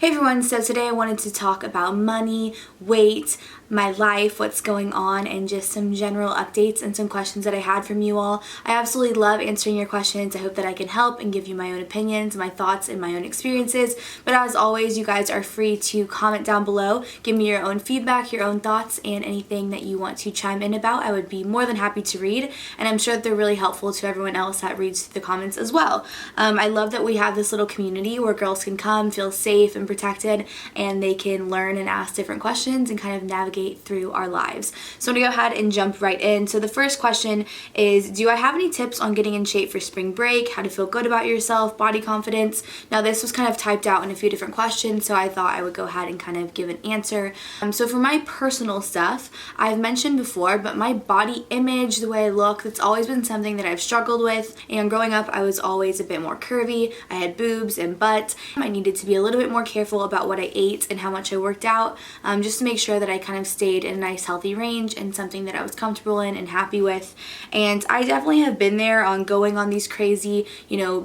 Hey everyone, so today I wanted to talk about money, weight, my life, what's going on, and just some general updates and some questions that I had from you all. I absolutely love answering your questions. I hope that I can help and give you my own opinions, my thoughts, and my own experiences. But as always, you guys are free to comment down below, give me your own feedback, your own thoughts, and anything that you want to chime in about. I would be more than happy to read, and I'm sure that throey're really helpful to everyone else that reads the comments as well. I love that we have this little community where girls can come, feel safe and protected, and they can learn and ask different questions and kind of navigate through our lives. So I'm gonna go ahead and jump right in. So the first question is, do I have any tips on getting in shape for spring break, how to feel good about yourself, body confidence? Now this was kind of typed out in a few different questions, so I thought I would go ahead and kind of give an answer. So for my personal stuff, I've mentioned before, but my body image, the way I look, that's always been something that I've struggled with. And growing up, I was always a bit more curvy. I had boobs and butt. I needed to be a little bit more careful about what I ate and how much I worked out, just to make sure that I kind of stayed in a nice healthy range and something that I was comfortable in and happy with. And I definitely have been there on going on these crazy,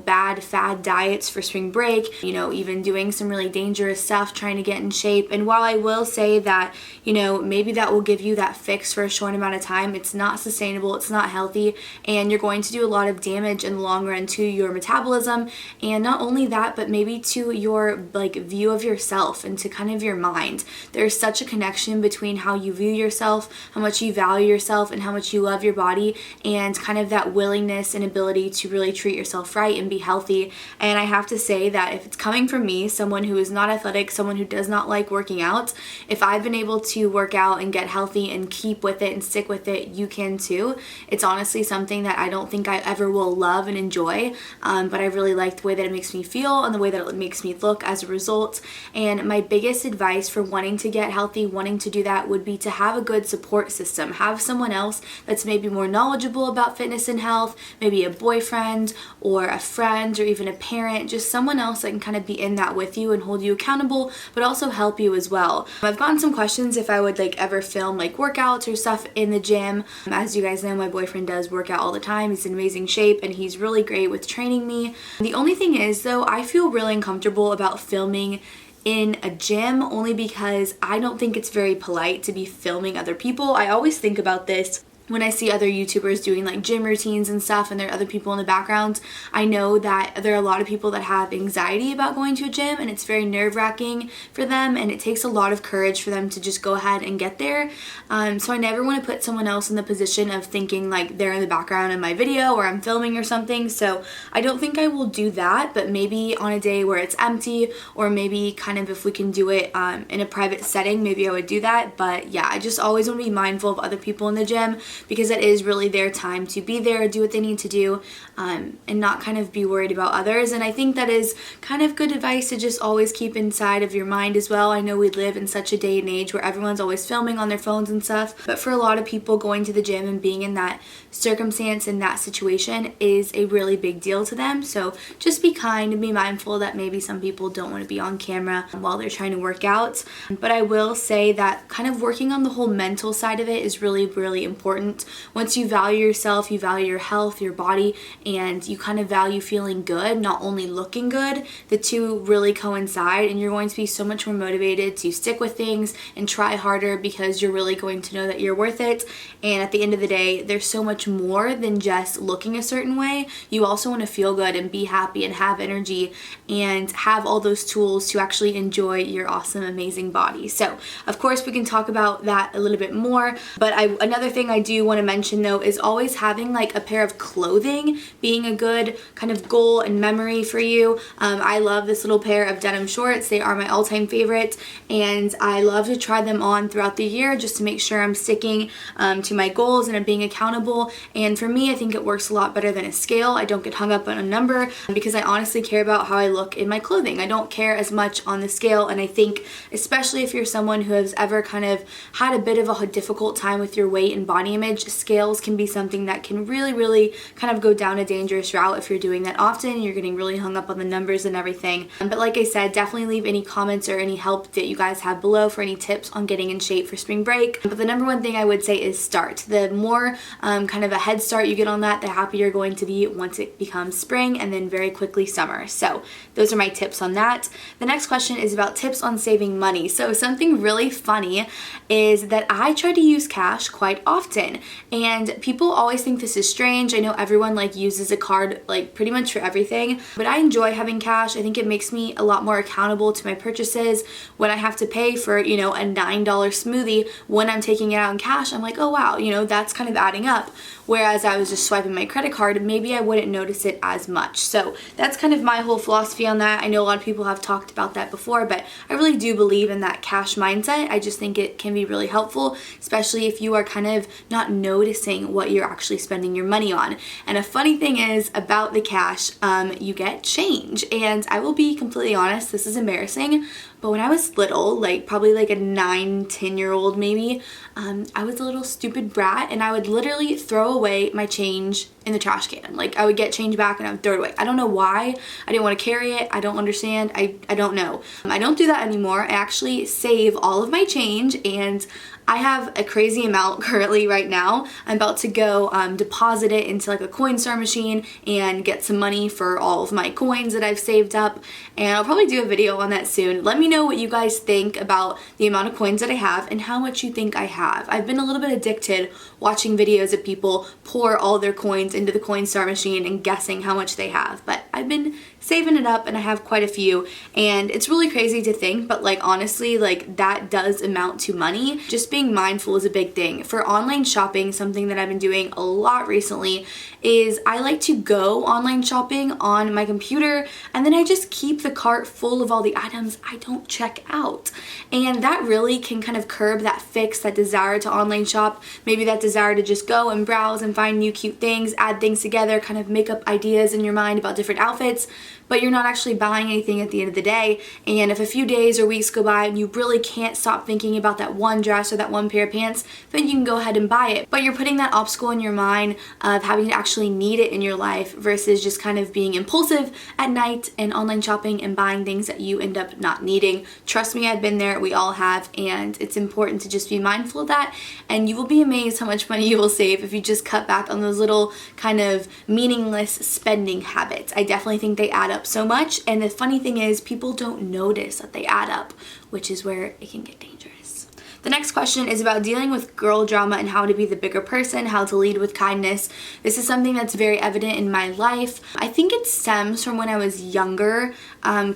bad fad diets for spring break, even doing some really dangerous stuff trying to get in shape. And while I will say that, maybe that will give you that fix for a short amount of time, it's not sustainable, it's not healthy, and you're going to do a lot of damage in the long run to your metabolism. And not only that, but maybe to your view of yourself and to kind of your mind. There's such a connection between how you view yourself, how much you value yourself, and how much you love your body, and kind of that willingness and ability to really treat yourself right and be healthy. And I have to say that if it's coming from me, someone who is not athletic, someone who does not like working out, if I've been able to work out and get healthy and keep with it and stick with it, you can too. It's honestly something that I don't think I ever will love and enjoy, but I really like the way that it makes me feel and the way that it makes me look as a result. And my biggest advice for wanting to get healthy, wanting to do that, would be to have a good support system. Have someone else that's maybe more knowledgeable about fitness and health, maybe a boyfriend or a friend or even a parent, just someone else that can kind of be in that with you and hold you accountable, but also help you as well. I've gotten some questions if I would ever film workouts or stuff in the gym. As you guys know, my boyfriend does work out all the time. He's in amazing shape and he's really great with training me. The only thing is though, I feel really uncomfortable about filming in a gym only because I don't think it's very polite to be filming other people. I always think about this when I see other YouTubers doing gym routines and stuff and there are other people in the background. I know that there are a lot of people that have anxiety about going to a gym and it's very nerve-wracking for them, and it takes a lot of courage for them to just go ahead and get there. So I never want to put someone else in the position of thinking they're in the background in my video or I'm filming or something. So I don't think I will do that, but maybe on a day where it's empty, or maybe kind of if we can do it in a private setting, maybe I would do that. But yeah, I just always want to be mindful of other people in the gym, because it is really their time to be there, do what they need to do, and not kind of be worried about others. And I think that is kind of good advice to just always keep inside of your mind as well. I know we live in such a day and age where everyone's always filming on their phones and stuff, but for a lot of people, going to the gym and being in that circumstance, in that situation, is a really big deal to them. So just be kind and be mindful that maybe some people don't want to be on camera while they're trying to work out. But I will say that kind of working on the whole mental side of it is really, really important. Once you value yourself, you value your health, your body, and you kind of value feeling good, not only looking good, the two really coincide, and you're going to be so much more motivated to stick with things and try harder, because you're really going to know that you're worth it. And at the end of the day, there's so much more than just looking a certain way. You also want to feel good and be happy and have energy and have all those tools to actually enjoy your awesome, amazing body. So of course we can talk about that a little bit more, but another thing I do want to mention though is always having a pair of clothing being a good kind of goal and memory for you. I love this little pair of denim shorts. They are my all-time favorite, and I love to try them on throughout the year just to make sure I'm sticking to my goals and I'm being accountable. And for me, I think it works a lot better than a scale. I don't get hung up on a number because I honestly care about how I look in my clothing. I don't care as much on the scale, and I think especially if you're someone who has ever kind of had a bit of a difficult time with your weight and body image, scales can be something that can really kind of go down a dangerous route if you're doing that often. You're getting really hung up on the numbers and everything. But like I said, definitely leave any comments or any help that you guys have below for any tips on getting in shape for spring break. But the number one thing I would say is start. The more kind of a head start you get on that, the happier you're going to be once it becomes spring and then very quickly summer. So those are my tips on that. The next question is about tips on saving money. So something really funny is that I try to use cash quite often, and people always think this is strange. I know everyone like uses a card like pretty much for everything, but I enjoy having cash. I think it makes me a lot more accountable to my purchases. When I have to pay for, a $9 smoothie, when I'm taking it out in cash, I'm like, oh wow, that's kind of adding up. Whereas I was just swiping my credit card, maybe I wouldn't notice it as much. So that's kind of my whole philosophy on that. I know a lot of people have talked about that before, but I really do believe in that cash mindset. I just think it can be really helpful, especially if you are kind of not noticing what you're actually spending your money on. And a funny thing is about the cash, you get change. And I will be completely honest, this is embarrassing, but when I was little, like probably like a 9-10-year-old maybe, I was a little stupid brat, and I would literally throw away my change in the trash can. Like I would get change back and I would throw it away. I don't know why. I didn't want to carry it. I don't understand. I don't know. I don't do that anymore. I actually save all of my change, and I have a crazy amount currently right now. I'm about to go deposit it into like a Coinstar machine and get some money for all of my coins that I've saved up, and I'll probably do a video on that soon. Let me know what you guys think about the amount of coins that I have and how much you think I have. I've been a little bit addicted watching videos of people pour all their coins into the Coinstar machine and guessing how much they have, but I've been saving it up and I have quite a few, and it's really crazy to think, but like honestly, like that does amount to money. Just being mindful is a big thing. For online shopping, something that I've been doing a lot recently is I like to go online shopping on my computer, and then I just keep the cart full of all the items I don't check out. And that really can kind of curb that fix, that desire to online shop, maybe that desire to just go and browse and find new cute things, add things together, kind of make up ideas in your mind about different outfits, but you're not actually buying anything at the end of the day. And if a few days or weeks go by and you really can't stop thinking about that one dress or that one pair of pants, then you can go ahead and buy it. But you're putting that obstacle in your mind of having to actually need it in your life versus just kind of being impulsive at night and online shopping and buying things that you end up not needing. Trust me, I've been there, we all have, and it's important to just be mindful of that, and you will be amazed how much money you will save if you just cut back on those little kind of meaningless spending habits. I definitely think they add up so much, and the funny thing is people don't notice that they add up, which is where it can get dangerous. The next question is about dealing with girl drama and how to be the bigger person, how to lead with kindness. This is something that's very evident in my life. I think it stems from when I was younger,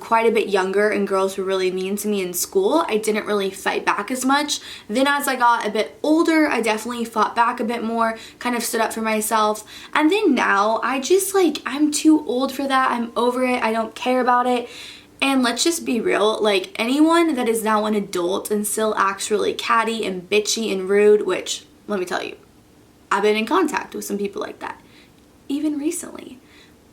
quite a bit younger, and girls were really mean to me in school. I didn't really fight back as much. Then as I got a bit older, I definitely fought back a bit more, kind of stood up for myself. And then now I just I'm too old for that. I'm over it. I don't care about it. And let's just be real, like anyone that is now an adult and still acts really catty and bitchy and rude, which let me tell you, I've been in contact with some people like that, even recently.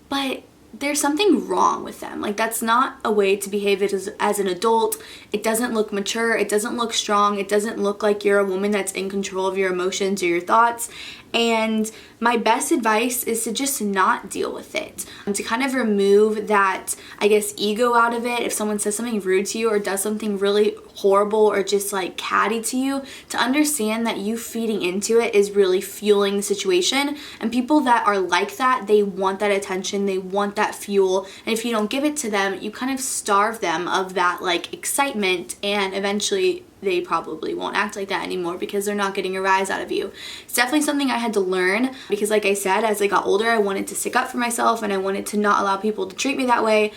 But there's something wrong with them. Like that's not a way to behave as an adult. It doesn't look mature. It doesn't look strong. It doesn't look like you're a woman that's in control of your emotions or your thoughts. And my best advice is to just not deal with it. To kind of remove that, I guess, ego out of it. If someone says something rude to you or does something really horrible or just like catty to you, to understand that you feeding into it is really fueling the situation. And people that are like that, they want that attention, they want that fuel. And if you don't give it to them, you kind of starve them of that like excitement, and eventually they probably won't act like that anymore because they're not getting a rise out of you. It's definitely something I had to learn because like I said, as I got older, I wanted to stick up for myself and I wanted to not allow people to treat me that way.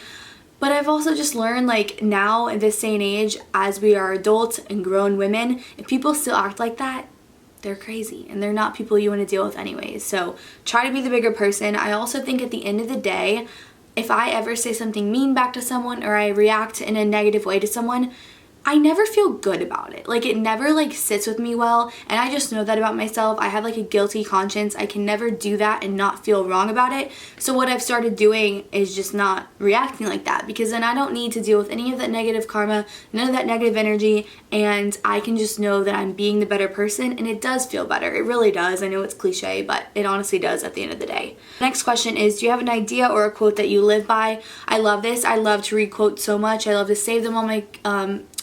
But I've also just learned, like now in this day and age, as we are adults and grown women, if people still act like that, they're crazy and they're not people you want to deal with anyways. So try to be the bigger person. I also think at the end of the day, if I ever say something mean back to someone or I react in a negative way to someone, I never feel good about it. Like, it never like sits with me well, and I just know that about myself. I have like a guilty conscience. I can never do that and not feel wrong about it. So what I've started doing is just not reacting like that, because then I don't need to deal with any of that negative karma, none of that negative energy, and I can just know that I'm being the better person, and it does feel better. It really does. I know it's cliche, but it honestly does at the end of the day. Next question is, do you have an idea or a quote that you live by? I love this. I love to read quotes so much. I love to save them on my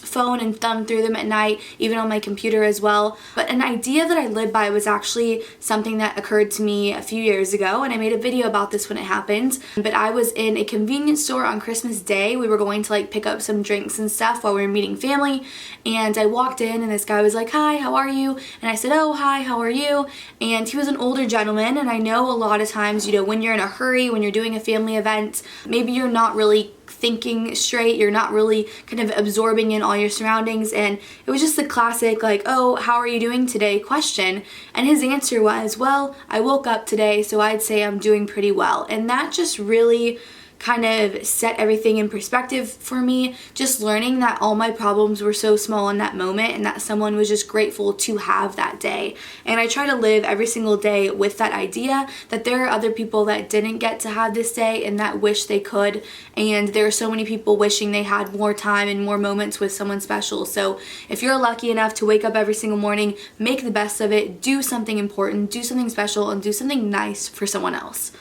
phone and thumb through them at night, even on my computer as well. But an idea that I live by was actually something that occurred to me a few years ago, and I made a video about this when it happened. But I was in a convenience store on Christmas Day. We were going to like pick up some drinks and stuff while we were meeting family, and I walked in and this guy was like, "Hi, how are you?" And I said, "Oh, hi, how are you?" And he was an older gentleman, and I know a lot of times, you know, when you're in a hurry, when you're doing a family event, maybe you're not really thinking straight, you're not really kind of absorbing in all your surroundings, and it was just the classic like, "Oh, how are you doing today?" question, and his answer was, "Well, I woke up today, so I'd say I'm doing pretty well." And that just really kind of set everything in perspective for me, just learning that all my problems were so small in that moment and that someone was just grateful to have that day. And I try to live every single day with that idea that there are other people that didn't get to have this day and that wish they could, and there are so many people wishing they had more time and more moments with someone special. So if you're lucky enough to wake up every single morning, make the best of it, do something important, do something special, and do something nice for someone else.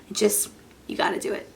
You gotta do it.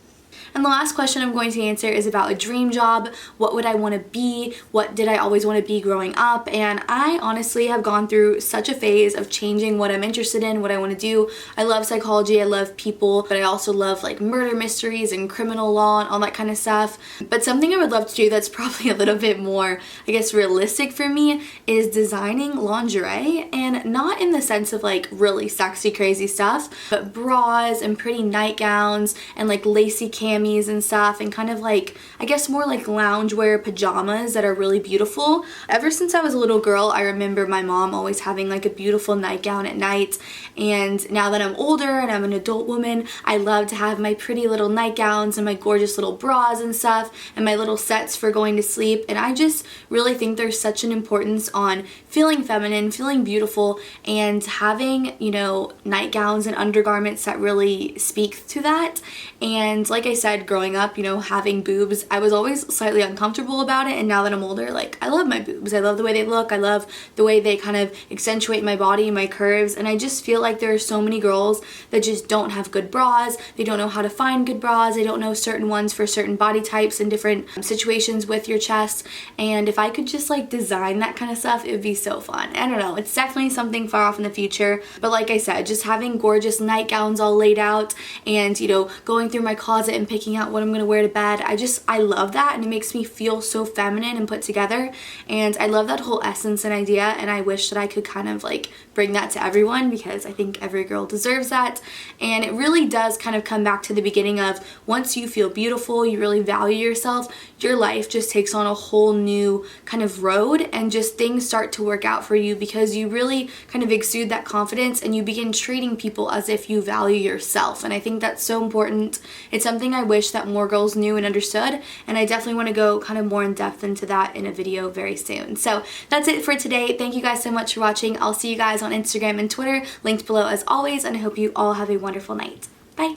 And the last question I'm going to answer is about a dream job. What would I want to be? What did I always want to be growing up? And I honestly have gone through such a phase of changing what I'm interested in, what I want to do. I love psychology, I love people, but I also love like murder mysteries and criminal law and all that kind of stuff. But something I would love to do that's probably a little bit more, I guess, realistic for me is designing lingerie, and not in the sense of like really sexy, crazy stuff, but bras and pretty nightgowns and like lacy camis and stuff, and kind of like, I guess, more like loungewear pajamas that are really beautiful. Ever since I was a little girl, I remember my mom always having like a beautiful nightgown at night, and now that I'm older and I'm an adult woman, I love to have my pretty little nightgowns and my gorgeous little bras and stuff and my little sets for going to sleep. And I just really think there's such an importance on feeling feminine, feeling beautiful, and having, you know, nightgowns and undergarments that really speak to that. And like I said, growing up, you know, having boobs, I was always slightly uncomfortable about it, and now that I'm older, like, I love my boobs. I love the way they look. I love the way they kind of accentuate my body, my curves, and I just feel like there are so many girls that just don't have good bras. They don't know how to find good bras. They don't know certain ones for certain body types and different situations with your chest, and if I could just like design that kind of stuff, it would be so fun. I don't know, it's definitely something far off in the future, but like I said, just having gorgeous nightgowns all laid out and, you know, going through my closet and picking out what I'm gonna wear to bed, I love that, and it makes me feel so feminine and put together, and I love that whole essence and idea, and I wish that I could kind of like bring that to everyone, because I think every girl deserves that. And it really does kind of come back to the beginning of, once you feel beautiful, you really value yourself, your life just takes on a whole new kind of road, and just things start to work out for you because you really kind of exude that confidence and you begin treating people as if you value yourself. And I think that's so important. It's something I wish that more girls knew and understood, and I definitely want to go kind of more in depth into that in a video very soon. So that's it for today. Thank you guys so much for watching. I'll see you guys on Instagram and Twitter, linked below as always, and I hope you all have a wonderful night. Bye!